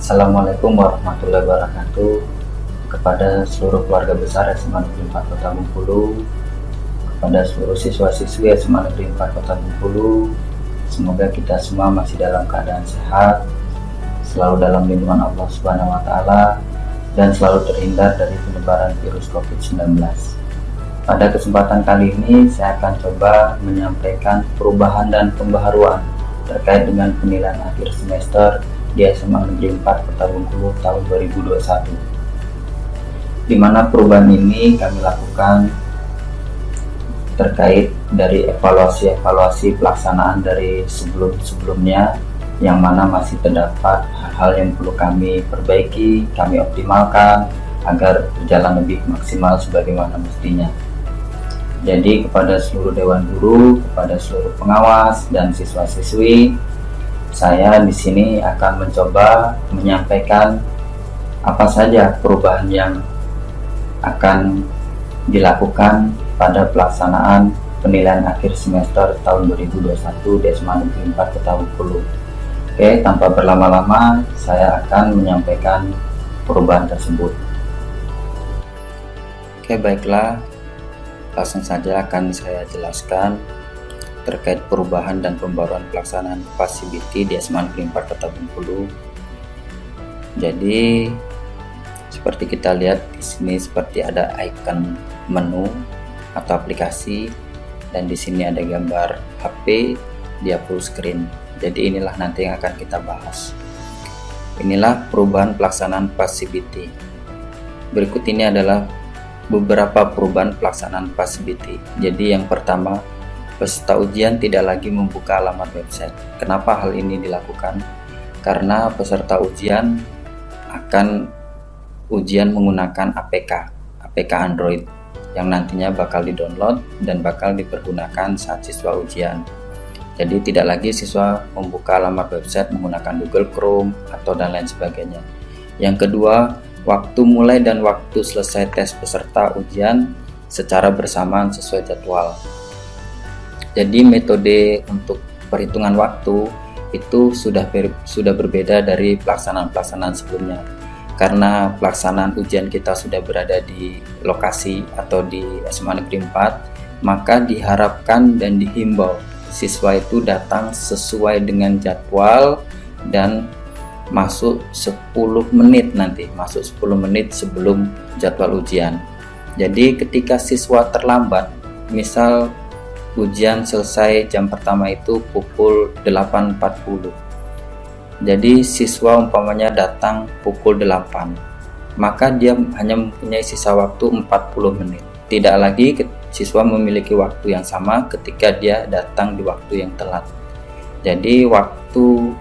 Assalamualaikum warahmatullahi wabarakatuh. Kepada seluruh keluarga besar SMA Negeri 4 Kota Bengkulu, kepada seluruh siswa-siswi SMA Negeri 4 Kota Bengkulu, semoga kita semua masih dalam keadaan sehat, selalu dalam lindungan Allah Subhanahu wa Ta'ala, dan selalu terhindar dari penyebaran virus COVID-19. Pada kesempatan kali ini saya akan coba menyampaikan perubahan dan pembaharuan terkait dengan penilaian akhir semester di SMA Negeri 4 Kota Bengkulu tahun 2021. Di mana perubahan ini kami lakukan terkait dari evaluasi pelaksanaan dari sebelum-sebelumnya, yang mana masih terdapat hal-hal yang perlu kami perbaiki, kami optimalkan agar berjalan lebih maksimal sebagaimana mestinya. Jadi kepada seluruh dewan guru, kepada seluruh pengawas dan siswa-siswi, saya di sini akan mencoba menyampaikan apa saja perubahan yang akan dilakukan pada pelaksanaan penilaian akhir semester tahun 2021 di SMA Negeri 4 Kota Bengkulu. Oke, tanpa berlama-lama saya akan menyampaikan perubahan tersebut. Oke, baiklah. Langsung saja akan saya jelaskan terkait perubahan dan pembaruan pelaksanaan PAS-CBT di SMA Negeri 4 Kota Bengkulu. Jadi seperti kita lihat di sini, seperti ada icon menu atau aplikasi, dan di sini ada gambar HP, dia full screen. Jadi inilah nanti yang akan kita bahas. Inilah perubahan pelaksanaan PAS-CBT. Berikut ini adalah beberapa perubahan pelaksanaan PAS-CBT. Jadi yang pertama, peserta ujian tidak lagi membuka alamat website. Kenapa hal ini dilakukan? Karena peserta ujian akan ujian menggunakan APK Android yang nantinya bakal di-download dan bakal dipergunakan saat siswa ujian. Jadi tidak lagi siswa membuka alamat website menggunakan Google Chrome atau dan lain sebagainya. Yang kedua, waktu mulai dan waktu selesai tes peserta ujian secara bersamaan sesuai jadwal. Jadi metode untuk perhitungan waktu itu sudah berbeda dari pelaksanaan sebelumnya. Karena pelaksanaan ujian kita sudah berada di lokasi atau di SMA Negeri 4, maka diharapkan dan dihimbau siswa itu datang sesuai dengan jadwal dan masuk 10 menit sebelum jadwal ujian. Jadi ketika siswa terlambat, misal ujian selesai jam pertama itu pukul 8.40, jadi siswa umpamanya datang pukul 8, maka dia hanya mempunyai sisa waktu 40 menit. Tidak lagi siswa memiliki waktu yang sama ketika dia datang di waktu yang telat. Jadi waktu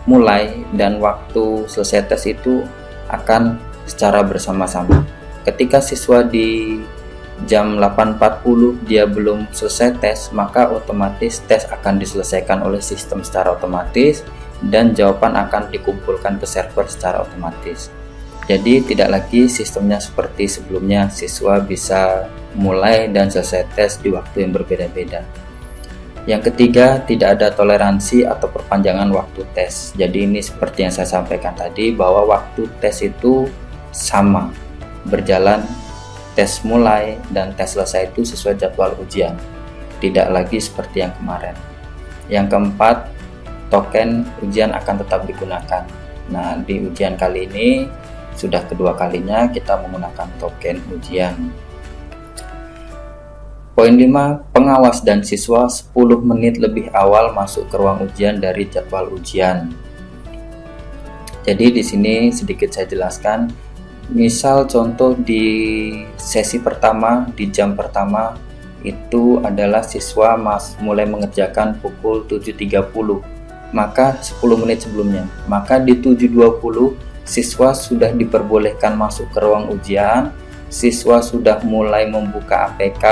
mulai dan waktu selesai tes itu akan secara bersama-sama. Ketika siswa di jam 8.40 dia belum selesai tes, maka otomatis tes akan diselesaikan oleh sistem secara otomatis dan jawaban akan dikumpulkan ke server secara otomatis. Jadi tidak lagi sistemnya seperti sebelumnya, siswa bisa mulai dan selesai tes di waktu yang berbeda-beda. Yang ketiga, tidak ada toleransi atau perpanjangan waktu tes. Jadi ini seperti yang saya sampaikan tadi, bahwa waktu tes itu sama, berjalan tes mulai dan tes selesai itu sesuai jadwal ujian. Tidak lagi seperti yang kemarin. Yang keempat, token ujian akan tetap digunakan. Nah, di ujian kali ini sudah kedua kalinya kita menggunakan token ujian. Poin 5, pengawas dan siswa 10 menit lebih awal masuk ke ruang ujian dari jadwal ujian. Jadi di sini sedikit saya jelaskan. Misal contoh di sesi pertama, di jam pertama itu adalah siswa mulai mengerjakan pukul 7.30, maka 10 menit sebelumnya. Maka di 7.20 siswa sudah diperbolehkan masuk ke ruang ujian, siswa sudah mulai membuka APK,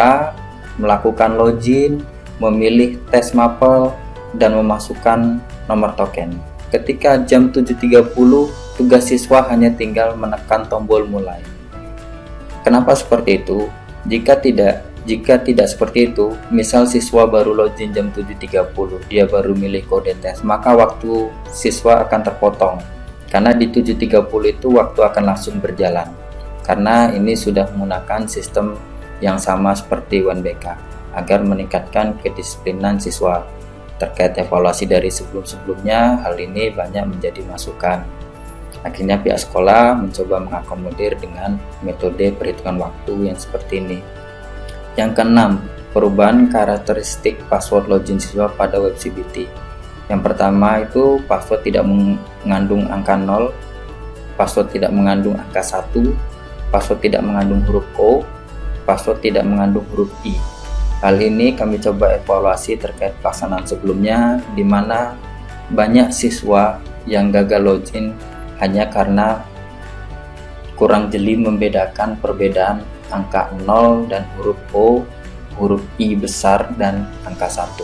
melakukan login, memilih tes mapel, dan memasukkan nomor token. Ketika jam 7.30, tugas siswa hanya tinggal menekan tombol mulai. Kenapa seperti itu? Jika tidak seperti itu, misal siswa baru login jam 7.30, dia baru milih kode tes, maka waktu siswa akan terpotong. Karena di 7.30 itu waktu akan langsung berjalan, karena ini sudah menggunakan sistem yang sama seperti UNBK agar meningkatkan kedisiplinan siswa. Terkait evaluasi dari sebelum-sebelumnya, hal ini banyak menjadi masukan. Akhirnya pihak sekolah mencoba mengakomodir dengan metode perhitungan waktu yang seperti ini. Yang keenam, perubahan karakteristik password login siswa pada web CBT. Yang pertama itu password tidak mengandung angka 0, password tidak mengandung angka 1, password tidak mengandung huruf O, password tidak mengandung huruf I. Hal ini kami coba evaluasi terkait pelaksanaan sebelumnya, di mana banyak siswa yang gagal login hanya karena kurang jeli membedakan perbedaan angka 0 dan huruf O, huruf I besar, dan angka 1.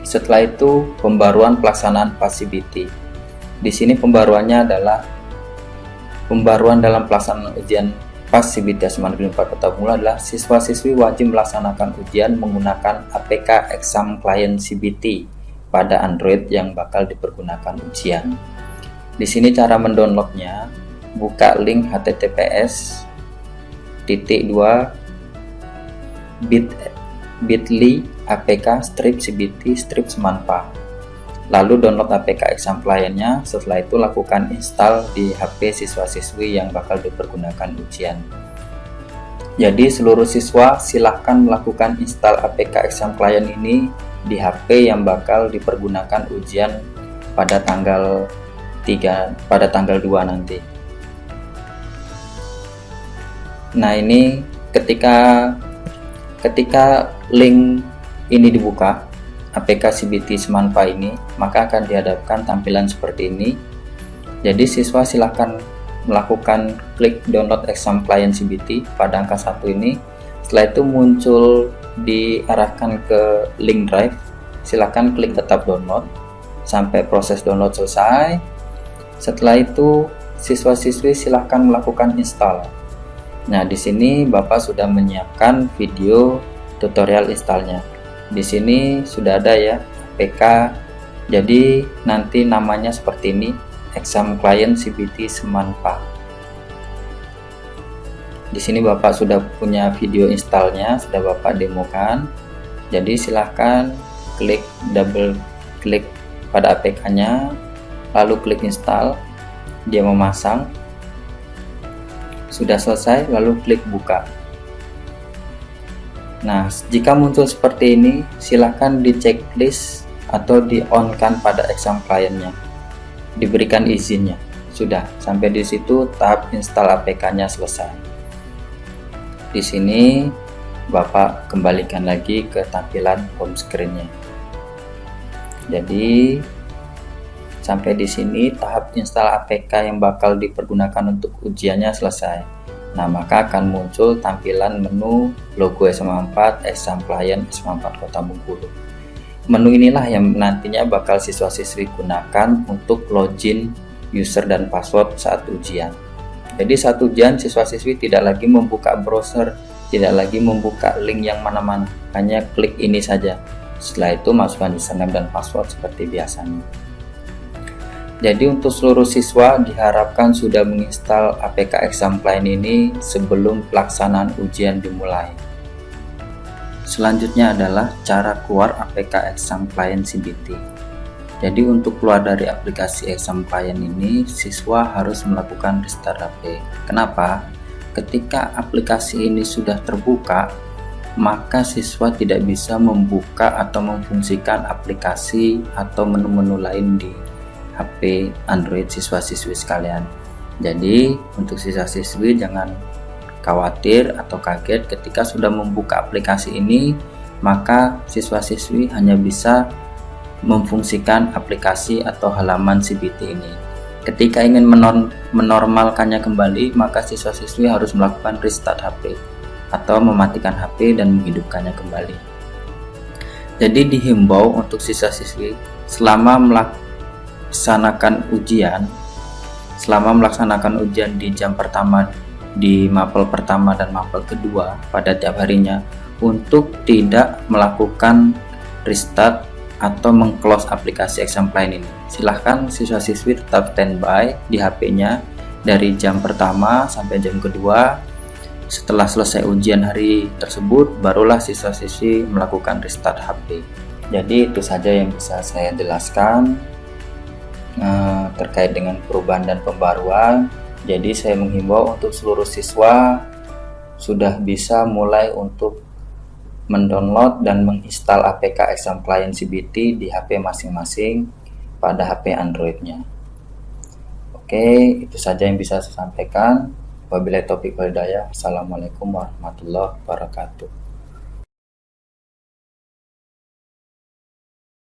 Setelah itu, pembaruan pelaksanaan PAS-CBT. Di sini pembaruannya adalah pembaruan dalam pelaksanaan ujian PAS-CBT SMA Negeri 4 Kota Bengkulu adalah siswa-siswi wajib melaksanakan ujian menggunakan APK Exam Client CBT pada Android yang bakal dipergunakan ujian. Di sini cara mendownloadnya, buka link https://bit.ly apk/cbt/semanpa. Lalu download APK Exam Client-nya. Setelah itu lakukan install di HP siswa-siswi yang bakal dipergunakan ujian. Jadi seluruh siswa silahkan melakukan install APK Exam Client ini di HP yang bakal dipergunakan ujian pada tanggal 2 nanti. Nah, ini ketika link ini dibuka, APK CBT Semanpa ini, maka akan dihadapkan tampilan seperti ini. Jadi siswa silahkan melakukan klik download exam client CBT pada angka 1 ini. Setelah itu muncul diarahkan ke link drive, silahkan klik tetap download sampai proses download selesai. Setelah itu siswa-siswi silahkan melakukan install. Nah, di sini Bapak sudah menyiapkan video tutorial installnya. Di sini sudah ada ya APK. Jadi nanti namanya seperti ini, Exam Client CBT Semanpa. Di sini Bapak sudah punya video installnya, sudah Bapak demokan. Jadi silahkan double klik pada APK-nya, lalu klik install. Dia memasang. Sudah selesai, lalu klik buka. Nah, jika muncul seperti ini, silakan di checklist atau di on-kan pada exam client-nya. Diberikan izinnya. Sudah, sampai di situ tahap install APK-nya selesai. Di sini Bapak kembalikan lagi ke tampilan home screen-nya. Jadi sampai di sini tahap install APK yang bakal dipergunakan untuk ujiannya selesai. Nah, maka akan muncul tampilan menu logo SMA 4 Exam Client SMA 4 Kota Bengkulu. Menu inilah yang nantinya bakal siswa-siswi gunakan untuk login user dan password saat ujian. Jadi saat ujian siswa-siswi tidak lagi membuka browser, tidak lagi membuka link yang mana-mana, hanya klik ini saja. Setelah itu masukkan username dan password seperti biasanya. Jadi untuk seluruh siswa diharapkan sudah menginstal APK Exam Client ini sebelum pelaksanaan ujian dimulai. Selanjutnya adalah cara keluar APK Exam Client CBT. Jadi untuk keluar dari aplikasi Exam Client ini, siswa harus melakukan restart HP. Kenapa? Ketika aplikasi ini sudah terbuka, maka siswa tidak bisa membuka atau memfungsikan aplikasi atau menu-menu lain di HP Android siswa-siswi sekalian. Jadi untuk siswa-siswi jangan khawatir atau kaget ketika sudah membuka aplikasi ini, maka siswa-siswi hanya bisa memfungsikan aplikasi atau halaman CBT ini. Ketika ingin menormalkannya kembali, maka siswa-siswi harus melakukan restart HP atau mematikan HP dan menghidupkannya kembali. Jadi dihimbau untuk siswa-siswi selama melaksanakan ujian di jam pertama, di mapel pertama dan mapel kedua pada tiap harinya, untuk tidak melakukan restart atau meng-close aplikasi Exampline ini. Silahkan siswa-siswi tetap standby di HP-nya dari jam pertama sampai jam kedua. Setelah selesai ujian hari tersebut, barulah siswa-siswi melakukan restart HP. Jadi itu saja yang bisa saya jelaskan terkait dengan perubahan dan pembaruan. Jadi saya menghimbau untuk seluruh siswa sudah bisa mulai untuk mendownload dan menginstal APK Exampline CBT di HP masing-masing pada HP Android-nya. Oke, itu saja yang bisa saya sampaikan. Wabillahi taufiq wal hidayah. Assalamualaikum warahmatullahi wabarakatuh.